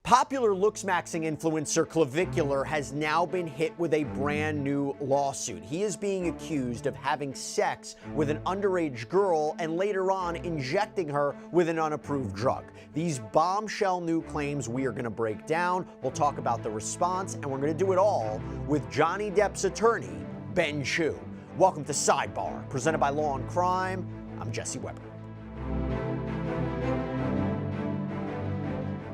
Popular Looksmaxxing influencer Clavicular has now been hit with a brand new lawsuit. He is being accused of having sex with an underage girl and later on injecting her with an unapproved drug. These bombshell new claims we are going to break down. We'll talk about the response, and we're going to do it all with Johnny Depp's attorney, Ben Chew. Welcome to Sidebar, presented by Law&Crime. I'm Jesse Weber.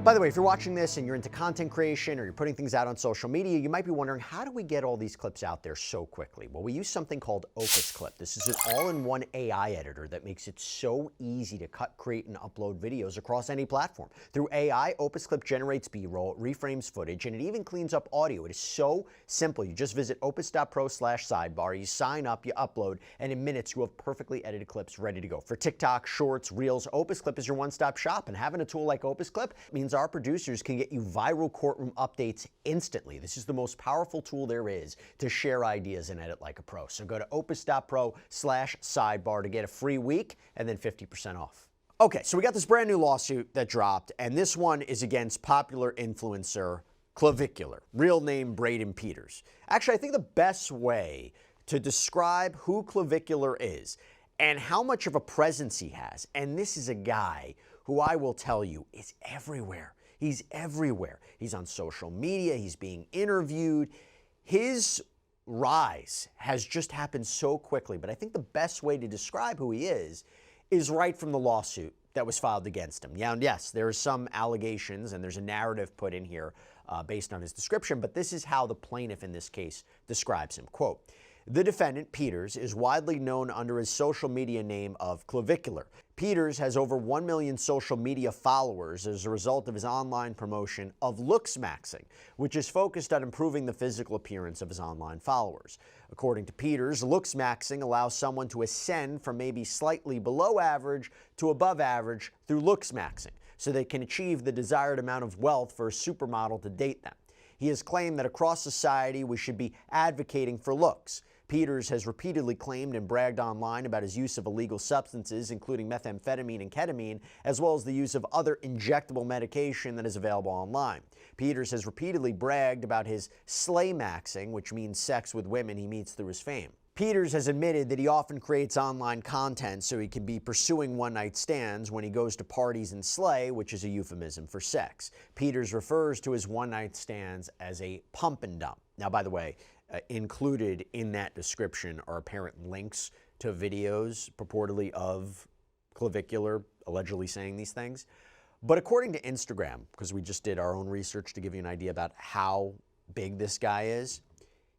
By the way, if you're watching this and you're into content creation or you're putting things out on social media, you might be wondering, how do we get all these clips out there so quickly? Well, we use something called Opus Clip. This is an all-in-one AI editor that makes it so easy to cut, create, and upload videos across any platform. Through AI, Opus Clip generates B-roll, it reframes footage, and it even cleans up audio. It is so simple. You just visit opus.pro/sidebar, you sign up, you upload, and in minutes you have perfectly edited clips ready to go. For TikTok, Shorts, Reels, Opus Clip is your one-stop shop, and having a tool like Opus Clip means our producers can get you viral courtroom updates instantly. This is the most powerful tool there is to share ideas and edit like a pro. So go to opus.pro/sidebar to get a free week and then 50% off. Okay, so we got this brand new lawsuit that dropped, and this one is against popular influencer Clavicular, real name Braden Peters. Actually, I think the best way to describe who Clavicular is and how much of a presence he has, and this is a guy who I will tell you is everywhere. He's everywhere. He's on social media. He's being interviewed. His rise has just happened so quickly. But I think the best way to describe who he is right from the lawsuit that was filed against him. Yeah, and yes, there are some allegations and there's a narrative put in here based on his description. But this is how the plaintiff in this case describes him. Quote, "The defendant, Peters, is widely known under his social media name of Clavicular. Peters has over 1 million social media followers as a result of his online promotion of Looksmaxxing, which is focused on improving the physical appearance of his online followers. According to Peters, Looksmaxxing allows someone to ascend from maybe slightly below average to above average through Looksmaxxing, so they can achieve the desired amount of wealth for a supermodel to date them. He has claimed that across society we should be advocating for looks. Peters has repeatedly claimed and bragged online about his use of illegal substances, including methamphetamine and ketamine, as well as the use of other injectable medication that is available online. Peters has repeatedly bragged about his slaymaxing, which means sex with women he meets through his fame. Peters has admitted that he often creates online content so he can be pursuing one-night stands when he goes to parties and slay, which is a euphemism for sex. Peters refers to his one-night stands as a pump and dump. Now, by the way, included in that description are apparent links to videos purportedly of Clavicular allegedly saying these things. But according to Instagram, because we just did our own research to give you an idea about how big this guy is,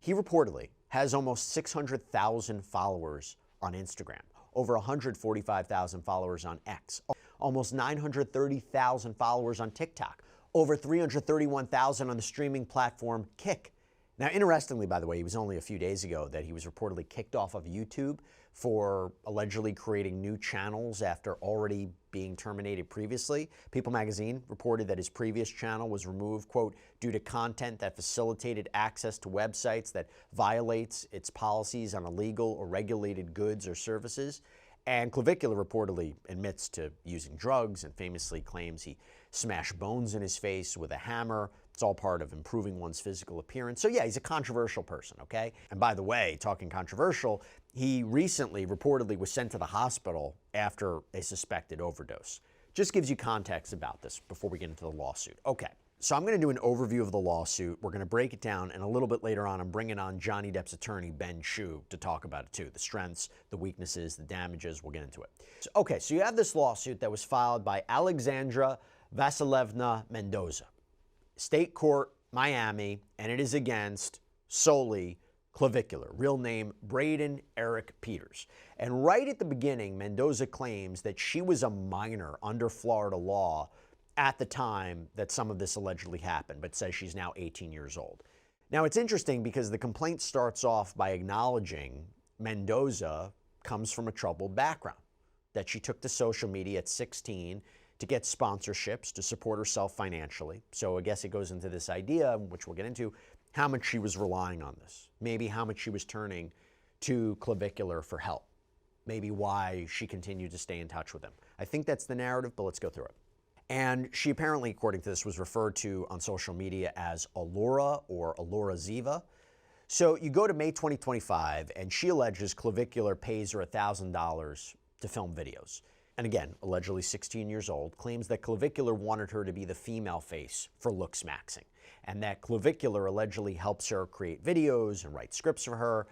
he reportedly has almost 600,000 followers on Instagram, over 145,000 followers on X, almost 930,000 followers on TikTok, over 331,000 on the streaming platform Kick. Now, interestingly, by the way, it was only a few days ago that he was reportedly kicked off of YouTube for allegedly creating new channels after already being terminated previously. People magazine reported that his previous channel was removed, quote, due to content that facilitated access to websites that violates its policies on illegal or regulated goods or services. And Clavicular reportedly admits to using drugs and famously claims he smashed bones in his face with a hammer. It's all part of improving one's physical appearance. So yeah, he's a controversial person, okay? And by the way, talking controversial, he recently reportedly was sent to the hospital after a suspected overdose. Just gives you context about this before we get into the lawsuit. Okay, so I'm going to do an overview of the lawsuit. We're going to break it down, and a little bit later on, I'm bringing on Johnny Depp's attorney, Ben Chew, to talk about it too. The strengths, the weaknesses, the damages, we'll get into it. So you have this lawsuit that was filed by Aleksandra Vasilevna Mendoza. State Court, Miami, and it is against solely Clavicular, real name Braden Eric Peters. And right at the beginning, Mendoza claims that she was a minor under Florida law at the time that some of this allegedly happened, but says she's now 18 years old. Now, it's interesting because the complaint starts off by acknowledging Mendoza comes from a troubled background, that she took to social media at 16 to get sponsorships to support herself financially. So I guess it goes into this idea, which we'll get into, how much she was relying on this, maybe how much she was turning to Clavicular for help, maybe why she continued to stay in touch with him. I think that's the narrative, but let's go through it. And she apparently, according to this, was referred to on social media as Allura or Allura Ziva. So you go to May 2025, and she alleges Clavicular pays her $1,000 to film videos. And again, allegedly 16 years old, claims that Clavicular wanted her to be the female face for Looksmaxxing, and that Clavicular allegedly helps her create videos and write scripts for her.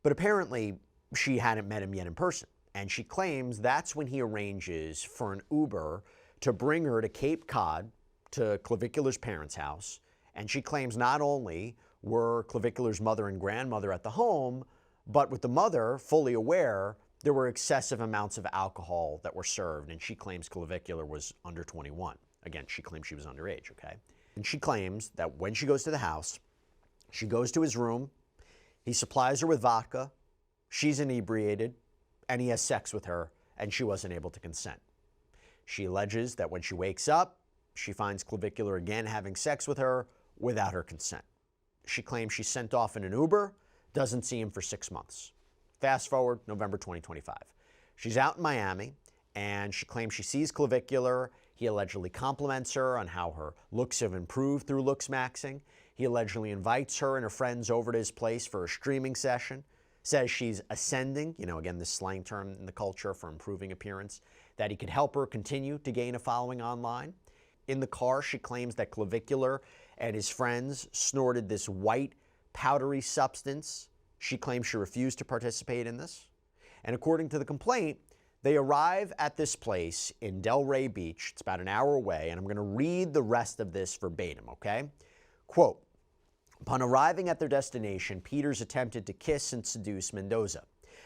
But apparently, she hadn't met him yet in person. And she claims that's when he arranges for an Uber to bring her to Cape Cod, to Clavicular's parents' house. And she claims not only were Clavicular's mother and grandmother at the home, but with the mother fully aware, there were excessive amounts of alcohol that were served. And she claims Clavicular was under 21. Again, she claims she was underage, okay? And she claims that when she goes to the house, she goes to his room, he supplies her with vodka, she's inebriated, and he has sex with her, and she wasn't able to consent. She alleges that when she wakes up, she finds Clavicular again having sex with her without her consent. She claims she's sent off in an Uber, doesn't see him for 6 months. Fast forward, November 2025. She's out in Miami, and she claims she sees Clavicular. He allegedly compliments her on how her looks have improved through Looksmaxxing. He allegedly invites her and her friends over to his place for a streaming session. Says she's ascending, again, this slang term in the culture for improving appearance, that he could help her continue to gain a following online. In the car, she claims that Clavicular and his friends snorted this white, powdery substance. She claims she refused to participate in this. And according to the complaint, they arrive at this place in Delray Beach. It's about an hour away, and I'm going to read the rest of this verbatim, okay? Quote, upon arriving at their destination, Peters attempted to kiss and seduce Mendoza.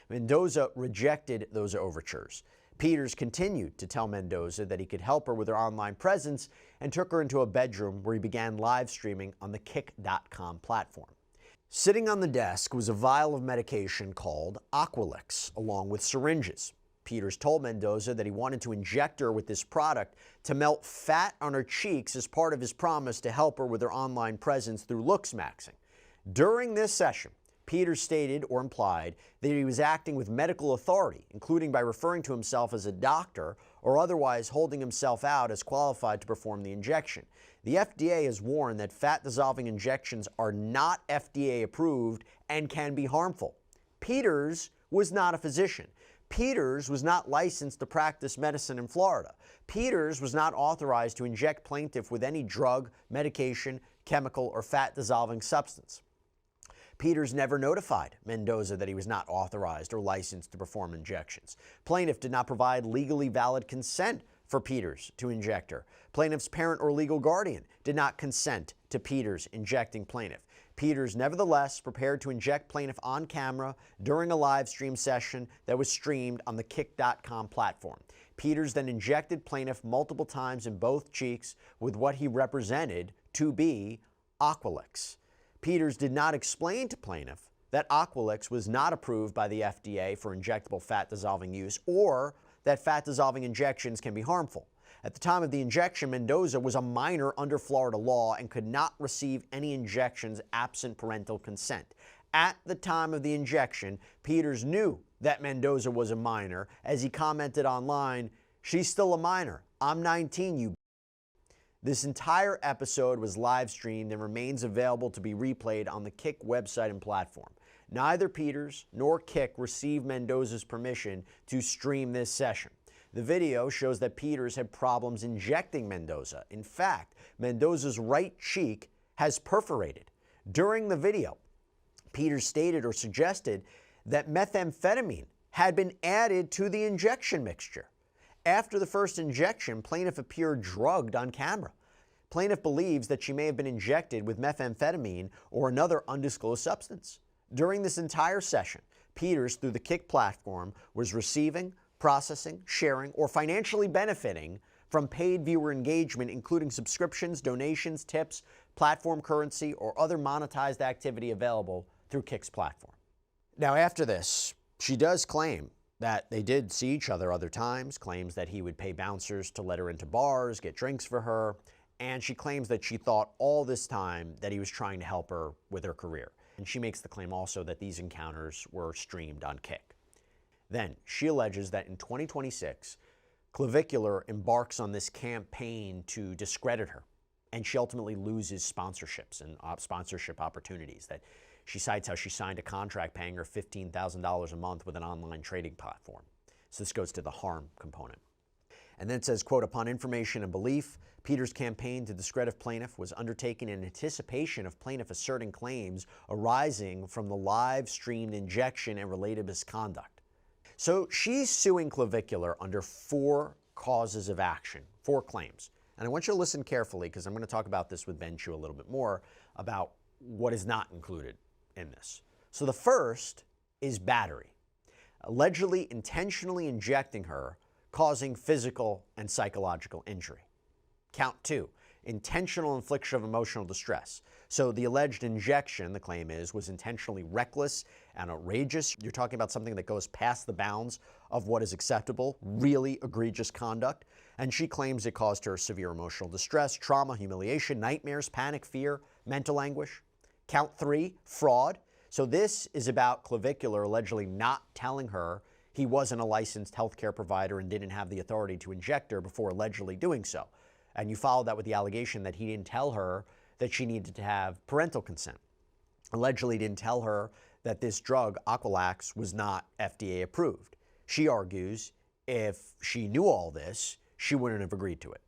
Mendoza rejected those overtures. Peters continued to tell Mendoza that he could help her with her online presence and took her into a bedroom where he began live streaming on the Kick.com platform. Sitting on the desk was a vial of medication called Aqualex, along with syringes. Peters told Mendoza that he wanted to inject her with this product to melt fat on her cheeks as part of his promise to help her with her online presence through Looksmaxxing. During this session, Peters stated or implied that he was acting with medical authority, including by referring to himself as a doctor or otherwise holding himself out as qualified to perform the injection. The FDA has warned that fat-dissolving injections are not FDA approved and can be harmful. Peters was not a physician. Peters was not licensed to practice medicine in Florida. Peters was not authorized to inject plaintiff with any drug, medication, chemical, or fat-dissolving substance. Peters never notified Mendoza that he was not authorized or licensed to perform injections. Plaintiff did not provide legally valid consent for Peters to inject her. Plaintiff's parent or legal guardian did not consent to Peters injecting plaintiff. Peters nevertheless prepared to inject plaintiff on camera during a live stream session that was streamed on the Kick.com platform. Peters then injected plaintiff multiple times in both cheeks with what he represented to be Aqualex. Peters did not explain to plaintiff that Aqualex was not approved by the FDA for injectable fat-dissolving use or that fat-dissolving injections can be harmful. At the time of the injection, Mendoza was a minor under Florida law and could not receive any injections absent parental consent. At the time of the injection, Peters knew that Mendoza was a minor, as he commented online, "She's still a minor. I'm 19, you." This entire episode was live streamed and remains available to be replayed on the Kick website and platform. Neither Peters nor Kick received Mendoza's permission to stream this session. The video shows that Peters had problems injecting Mendoza. In fact, Mendoza's right cheek has perforated. During the video, Peters stated or suggested that methamphetamine had been added to the injection mixture. After the first injection, plaintiff appeared drugged on camera. Plaintiff believes that she may have been injected with methamphetamine or another undisclosed substance. During this entire session, Peters, through the Kick platform, was receiving, processing, sharing, or financially benefiting from paid viewer engagement, including subscriptions, donations, tips, platform currency, or other monetized activity available through Kick's platform. Now, after this, she does claim that they did see each other other times, claims that he would pay bouncers to let her into bars, get drinks for her, and she claims that she thought all this time that he was trying to help her with her career. And she makes the claim also that these encounters were streamed on Kick. Then, she alleges that in 2026, Clavicular embarks on this campaign to discredit her, and she ultimately loses sponsorships and sponsorship opportunities. That she cites how she signed a contract paying her $15,000 a month with an online trading platform. So this goes to the harm component. And then it says, quote, upon information and belief, Peters' campaign to discredit plaintiff was undertaken in anticipation of plaintiff asserting claims arising from the live-streamed injection and related misconduct. So she's suing Clavicular under 4 causes of action, 4 claims. And I want you to listen carefully because I'm going to talk about this with Ben Chu a little bit more about what is not included in this. So the first is battery, allegedly intentionally injecting her, causing physical and psychological injury. Count 2, intentional infliction of emotional distress. So the alleged injection, the claim is, was intentionally reckless and outrageous. You're talking about something that goes past the bounds of what is acceptable, really egregious conduct. And she claims it caused her severe emotional distress, trauma, humiliation, nightmares, panic, fear, mental anguish. Count 3, fraud. So this is about Clavicular allegedly not telling her he wasn't a licensed healthcare provider and didn't have the authority to inject her before allegedly doing so. And you follow that with the allegation that he didn't tell her that she needed to have parental consent. Allegedly didn't tell her that this drug, Aqualax, was not FDA approved. She argues if she knew all this, she wouldn't have agreed to it.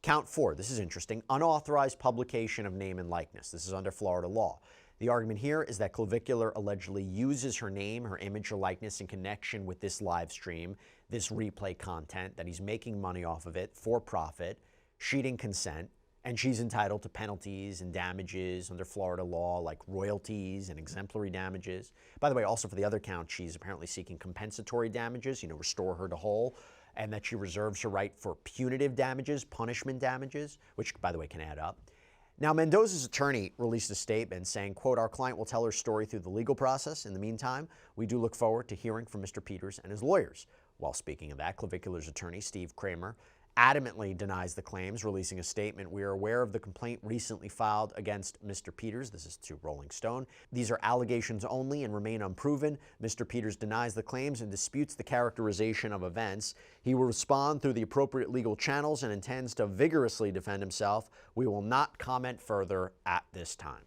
Count 4, this is interesting, unauthorized publication of name and likeness. This is under Florida law. The argument here is that Clavicular allegedly uses her name, her image, or likeness in connection with this live stream, this replay content, that he's making money off of it for profit. She didn't consent, and she's entitled to penalties and damages under Florida law, like royalties and exemplary damages. By the way, also for the other count, she's apparently seeking compensatory damages, restore her to whole, and that she reserves her right for punitive damages, punishment damages, which, by the way, can add up. Now, Mendoza's attorney released a statement saying, quote, our client will tell her story through the legal process. In the meantime, we do look forward to hearing from Mr. Peters and his lawyers. While speaking of that, Clavicular's attorney, Steve Kramer, adamantly denies the claims, releasing a statement. We are aware of the complaint recently filed against Mr. Peters. This is to Rolling Stone. These are allegations only and remain unproven. Mr. Peters denies the claims and disputes the characterization of events. He will respond through the appropriate legal channels and intends to vigorously defend himself. We will not comment further at this time.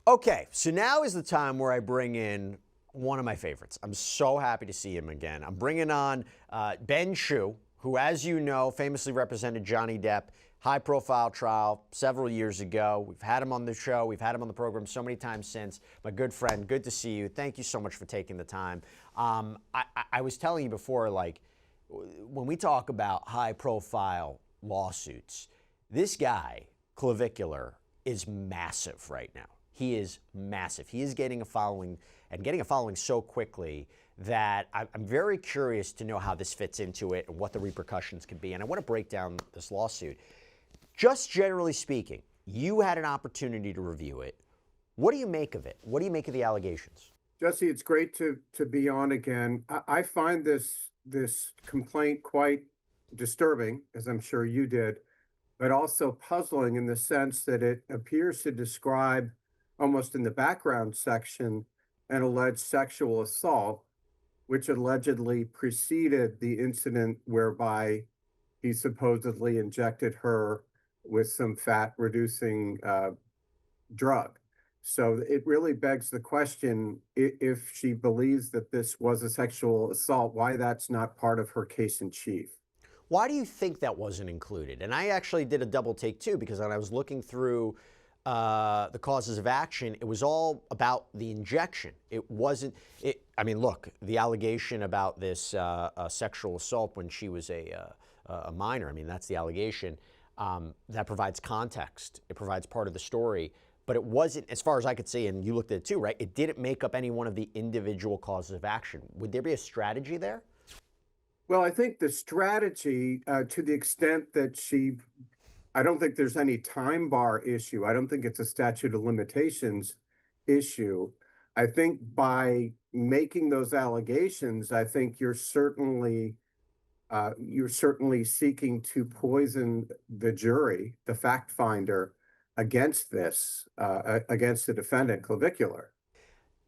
Okay, so now is the time where I bring in one of my favorites. I'm so happy to see him again. I'm bringing on Ben Chu, who, as you know, famously represented Johnny Depp, high-profile trial several years ago. We've had him on the show. We've had him on the program so many times since. My good friend, good to see you. Thank you so much for taking the time. I was telling you before, like, when we talk about high-profile lawsuits, this guy, Clavicular, is massive right now. He is massive. He is getting a following, and getting a following so quickly that I'm very curious to know how this fits into it and what the repercussions could be. And I want to break down this lawsuit. Just generally speaking, you had an opportunity to review it. What do you make of it? What do you make of the allegations? Jesse, it's great to be on again. I find this complaint quite disturbing, as I'm sure you did, but also puzzling in the sense that it appears to describe, almost in the background section, an alleged sexual assault, which allegedly preceded the incident whereby he supposedly injected her with some fat-reducing drug. So it really begs the question, if she believes that this was a sexual assault, why that's not part of her case in chief. Why do you think that wasn't included? And I actually did a double take too, because when I was looking through the causes of action, it was all about the injection. It wasn't, I mean, look, the allegation about this sexual assault when she was a minor, I mean, that's the allegation. That provides context. It provides part of the story. But it wasn't, as far as I could see, and you looked at it too, right? It didn't make up any one of the individual causes of action. Would there be a strategy there? Well, I think the strategy, to the extent that I don't think there's any time bar issue. I don't think it's a statute of limitations issue. I think by making those allegations, I think you're certainly seeking to poison the jury, the fact finder, against this, against the defendant, Clavicular.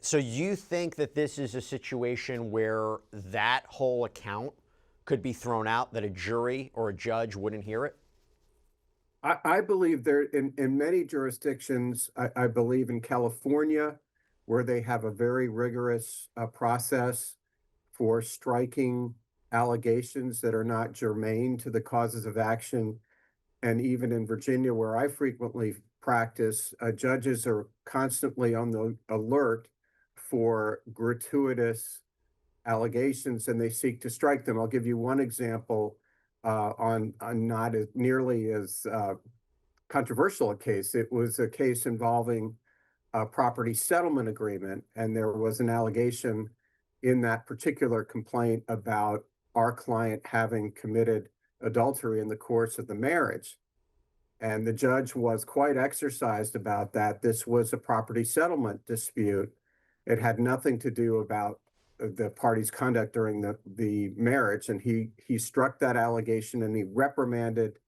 So you think that this is a situation where that whole account could be thrown out, that a jury or a judge wouldn't hear it? I believe there in many jurisdictions, I believe in California, where they have a very rigorous process for striking allegations that are not germane to the causes of action. And even in Virginia, where I frequently practice, judges are constantly on the alert for gratuitous allegations and they seek to strike them. I'll give you one example on not as nearly as controversial a case. It was a case involving a property settlement agreement, and there was an allegation in that particular complaint about our client having committed adultery in the course of the marriage. And the judge was quite exercised about that. This was a property settlement dispute. It had nothing to do about the party's conduct during the marriage. And he struck that allegation and he reprimanded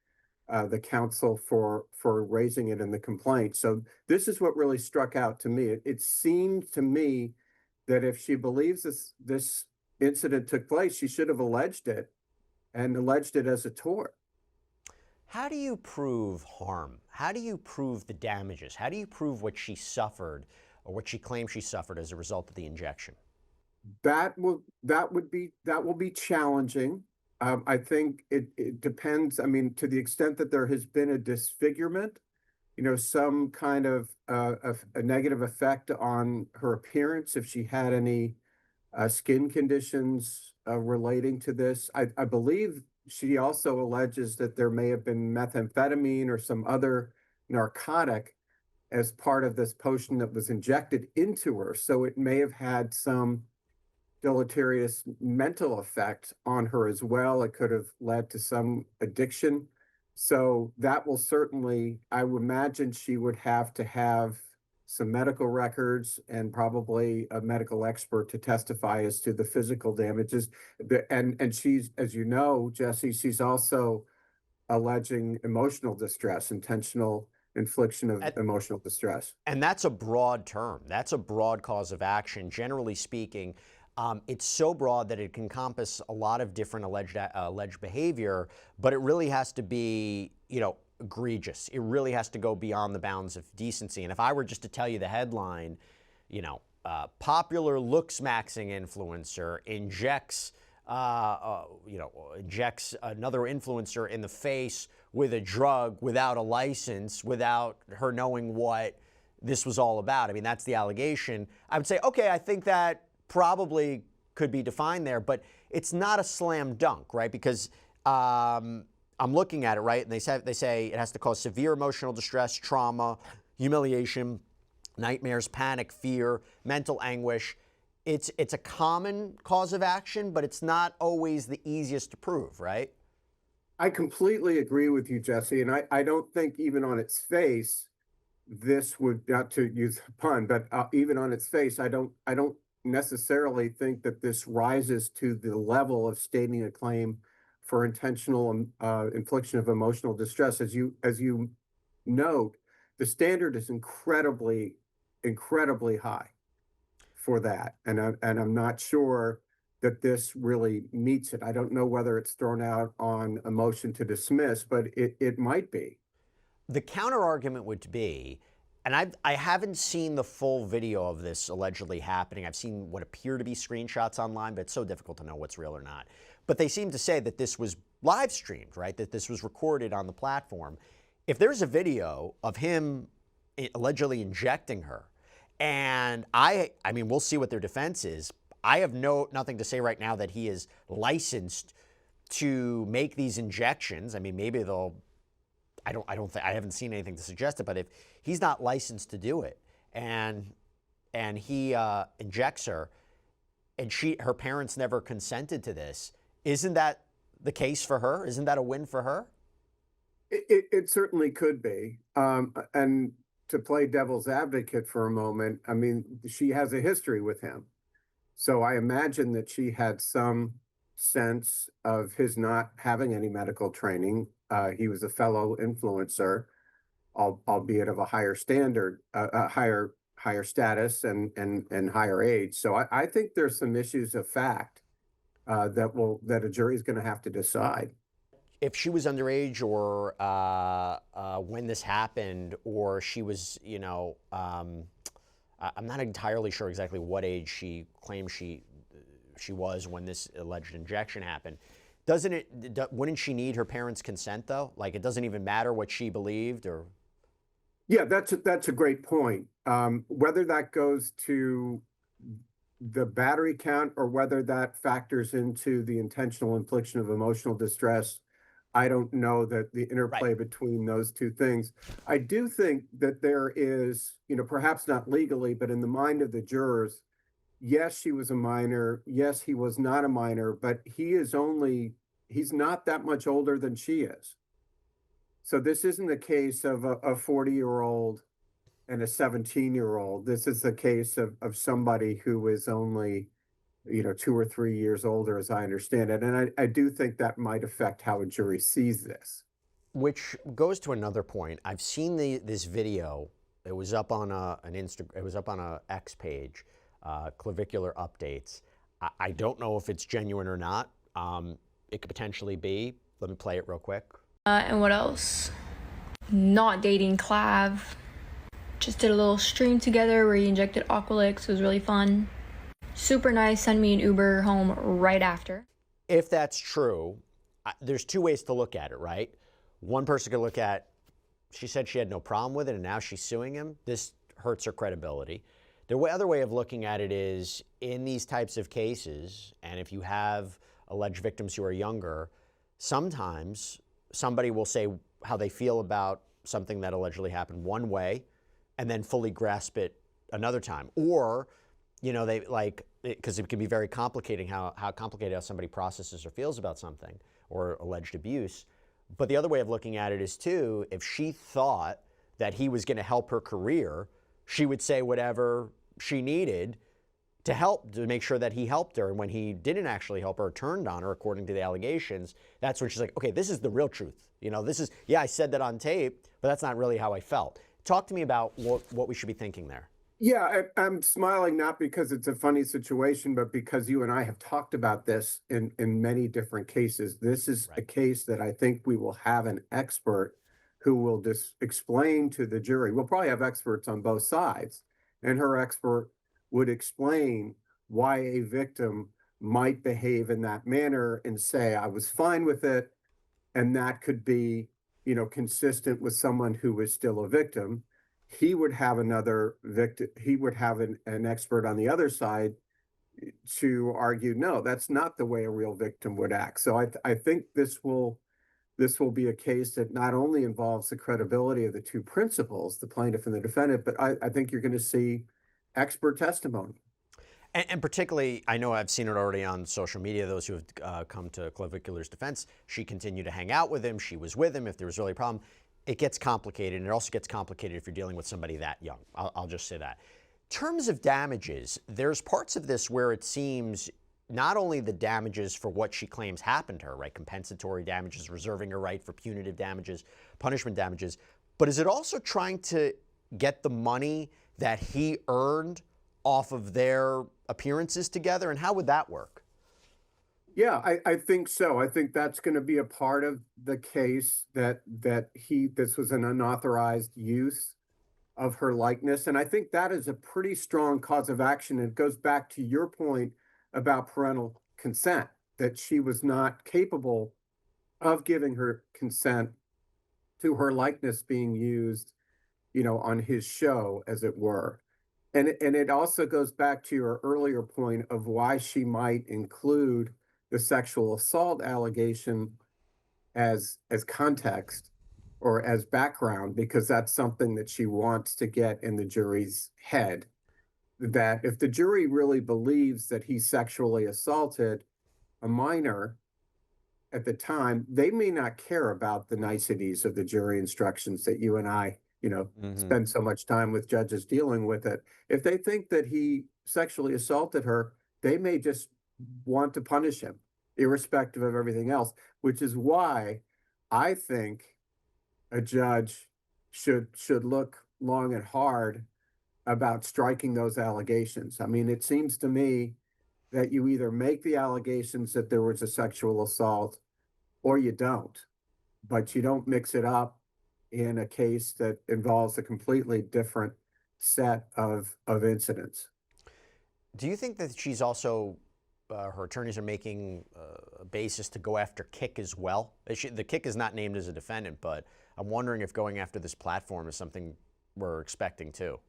the counsel for raising it in the complaint. So this is what really struck out to me. It seemed to me that if she believes this incident took place, she should have alleged it and alleged it as a tort. How do you prove harm? How do you prove the damages? How do you prove what she suffered or what she claims she suffered as a result of the injection? That will be challenging. I think it depends. I mean, to the extent that there has been a disfigurement, some kind of a negative effect on her appearance, if she had any skin conditions relating to this. I believe she also alleges that there may have been methamphetamine or some other narcotic as part of this potion that was injected into her. So it may have had some deleterious mental effect on her as well. It could have led to some addiction. So that will certainly, I would imagine she would have to have some medical records and probably a medical expert to testify as to the physical damages. And she's, as you know, Jesse, she's also alleging emotional distress, intentional infliction of emotional distress. And that's a broad term. That's a broad cause of action. Generally speaking, it's so broad that it can encompass a lot of different alleged behavior, but it really has to be, egregious. It really has to go beyond the bounds of decency. And if I were just to tell you the headline, popular Looksmaxxing influencer injects another influencer in the face with a drug without a license, without her knowing what this was all about. I mean, that's the allegation. I would say, okay, I think that probably could be defined there, but it's not a slam dunk, right? Because I'm looking at it, right? And they say it has to cause severe emotional distress, trauma, humiliation, nightmares, panic, fear, mental anguish. It's a common cause of action, but it's not always the easiest to prove, right? I completely agree with you, Jesse. And I don't think even on its face, this would, not to use a pun, but even on its face, I don't necessarily think that this rises to the level of stating a claim for intentional infliction of emotional distress. As you note, the standard is incredibly high for that, and I'm not sure that this really meets it. I don't know whether it's thrown out on a motion to dismiss, but it might be. The counter argument would be, and I haven't seen the full video of this allegedly happening. I've seen what appear to be screenshots online, but it's so difficult to know what's real or not. But they seem to say that this was live streamed, right? That this was recorded on the platform. If there's a video of him allegedly injecting her, and I mean, we'll see what their defense is. I have nothing to say right now that he is licensed to make these injections. I mean, maybe they'll. I haven't seen anything to suggest it, but if he's not licensed to do it, and he injects her, and her parents never consented to this, isn't that the case for her? Isn't that a win for her? It certainly could be. And to play devil's advocate for a moment, I mean, she has a history with him. So I imagine that she had some sense of his not having any medical training. He was a fellow influencer, albeit of a higher standard, higher status and higher age. So I think there's some issues of fact that a jury is going to have to decide. If she was underage, or when this happened, or she was, I'm not entirely sure exactly what age she claims she was when this alleged injection happened. Wouldn't she need her parents' consent though? Like, it doesn't even matter what she believed, or? Yeah, that's a great point. Whether that goes to the battery count or whether that factors into the intentional infliction of emotional distress, I don't know that the interplay between those two things. I do think that there is, perhaps not legally, but in the mind of the jurors, yes, she was a minor. Yes, he was not a minor, but he's not that much older than she is. So this isn't a case of a 40-year-old and a 17-year-old. This is the case of somebody who is only, 2 or 3 years older, as I understand it. And I do think that might affect how a jury sees this. Which goes to another point. I've seen this video. It was up on it was up on a X page, Clavicular Updates. I don't know if it's genuine or not. It could potentially be. Let me play it real quick. And what else? Not dating Clav. Just did a little stream together where he injected Aqualix. It was really fun. Super nice. Send me an Uber home right after. If that's true, there's two ways to look at it, right? One person could look at, she said she had no problem with it and now she's suing him. This hurts her credibility. The other way of looking at it is, in these types of cases, and if you have alleged victims who are younger, sometimes somebody will say how they feel about something that allegedly happened one way and then fully grasp it another time. Or, they because it can be very complicating how complicated how somebody processes or feels about something or alleged abuse. But the other way of looking at it is, too, if she thought that he was going to help her career, she would say whatever she needed to help, to make sure that he helped her. And when he didn't actually help her or turned on her, according to the allegations, that's when she's like, okay, this is the real truth. This is, yeah, I said that on tape, but that's not really how I felt. Talk to me about what we should be thinking there. Yeah, I'm smiling not because it's a funny situation, but because you and I have talked about this in many different cases. This is a case that I think we will have an expert who will just explain to the jury. We'll probably have experts on both sides, and her expert would explain why a victim might behave in that manner and say, I was fine with it. And that could be, consistent with someone who is still a victim. He would have another victim. He would have an expert on the other side to argue, no, that's not the way a real victim would act. So I think this will be a case that not only involves the credibility of the two principals, the plaintiff and the defendant, but I think you're going to see expert testimony. And particularly, I know I've seen it already on social media, those who have come to Clavicular's defense. She continued to hang out with him. She was with him if there was really a problem. It gets complicated, and it also gets complicated if you're dealing with somebody that young. I'll just say that. In terms of damages, there's parts of this where it seems not only the damages for what she claims happened to her, right, compensatory damages, reserving her right for punitive damages, punishment damages, but is it also trying to get the money that he earned off of their appearances together? And how would that work? Yeah, I think so. I think that's going to be a part of the case that this was an unauthorized use of her likeness. And I think that is a pretty strong cause of action. It goes back to your point about parental consent, that she was not capable of giving her consent to her likeness being used, on his show, as it were. And it also goes back to your earlier point of why she might include the sexual assault allegation as context or as background, because that's something that she wants to get in the jury's head. That if the jury really believes that he sexually assaulted a minor at the time, they may not care about the niceties of the jury instructions that you and I spend so much time with judges dealing with it. If they think that he sexually assaulted her, they may just want to punish him, irrespective of everything else, which is why I think a judge should look long and hard about striking those allegations. I mean, it seems to me that you either make the allegations that there was a sexual assault or you don't, but you don't mix it up in a case that involves a completely different set of incidents. Do you think that she's also, her attorneys are making a basis to go after Kick as well? The Kick is not named as a defendant, but I'm wondering if going after this platform is something we're expecting too.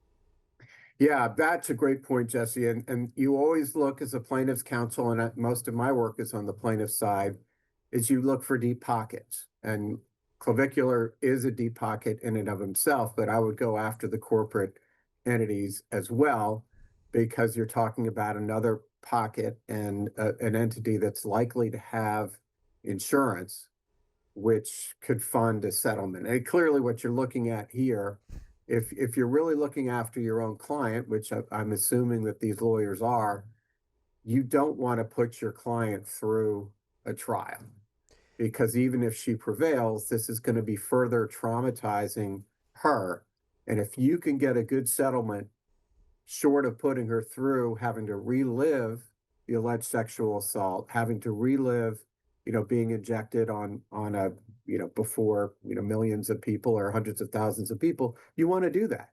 Yeah, that's a great point, Jesse. And you always look as a plaintiff's counsel, and most of my work is on the plaintiff's side, is you look for deep pockets. And Clavicular is a deep pocket in and of himself, but I would go after the corporate entities as well, because you're talking about another pocket and an entity that's likely to have insurance, which could fund a settlement. And clearly what you're looking at here, if you're really looking after your own client, which I'm assuming that these lawyers are, you don't want to put your client through a trial, because even if she prevails, this is going to be further traumatizing her. And if you can get a good settlement, short of putting her through having to relive the alleged sexual assault, having to relive, being injected on a, before, millions of people or hundreds of thousands of people, you want to do that.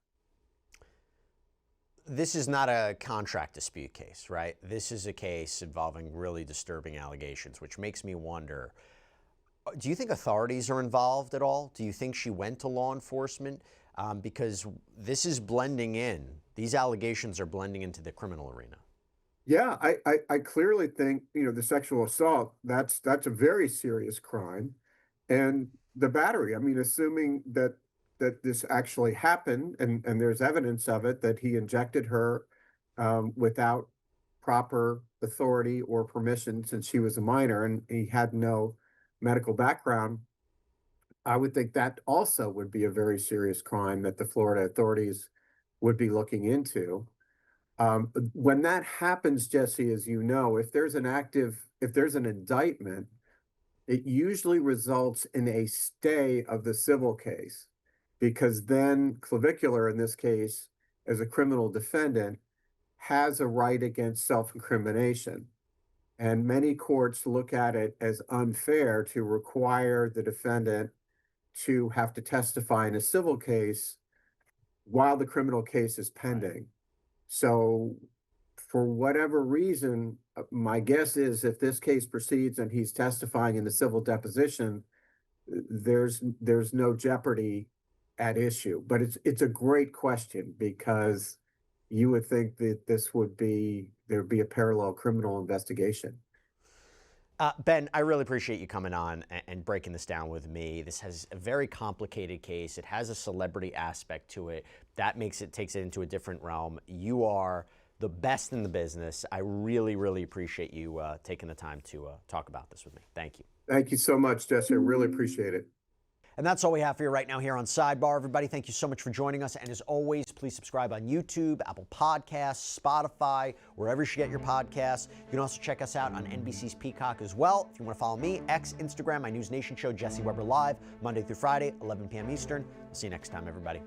This is not a contract dispute case, right? This is a case involving really disturbing allegations, which makes me wonder, do you think authorities are involved at all? Do you think she went to law enforcement? Because this is blending in. These allegations are blending into the criminal arena. Yeah, I clearly think, the sexual assault, that's a very serious crime. And the battery, I mean, assuming that this actually happened and there's evidence of it, that he injected her without proper authority or permission since she was a minor and he had no medical background, I would think that also would be a very serious crime that the Florida authorities would be looking into. When that happens, Jesse, as you know, if there's an indictment, it usually results in a stay of the civil case, because then Clavicular, in this case, as a criminal defendant, has a right against self-incrimination. And many courts look at it as unfair to require the defendant to have to testify in a civil case while the criminal case is pending. So for whatever reason, my guess is if this case proceeds and he's testifying in the civil deposition, there's no jeopardy at issue. But it's a great question, because you would think that there'd be a parallel criminal investigation. Ben, I really appreciate you coming on and breaking this down with me. This has a very complicated case. It has a celebrity aspect to it. That takes it into a different realm. You are the best in the business. I really, really appreciate you taking the time to talk about this with me. Thank you. Thank you so much, Jesse. I really appreciate it. And that's all we have for you right now here on Sidebar. Everybody, thank you so much for joining us. And as always, please subscribe on YouTube, Apple Podcasts, Spotify, wherever you get your podcasts. You can also check us out on NBC's Peacock as well. If you want to follow me, X, Instagram, my News Nation show, Jesse Weber Live, Monday through Friday, 11 p.m. Eastern. I'll see you next time, everybody.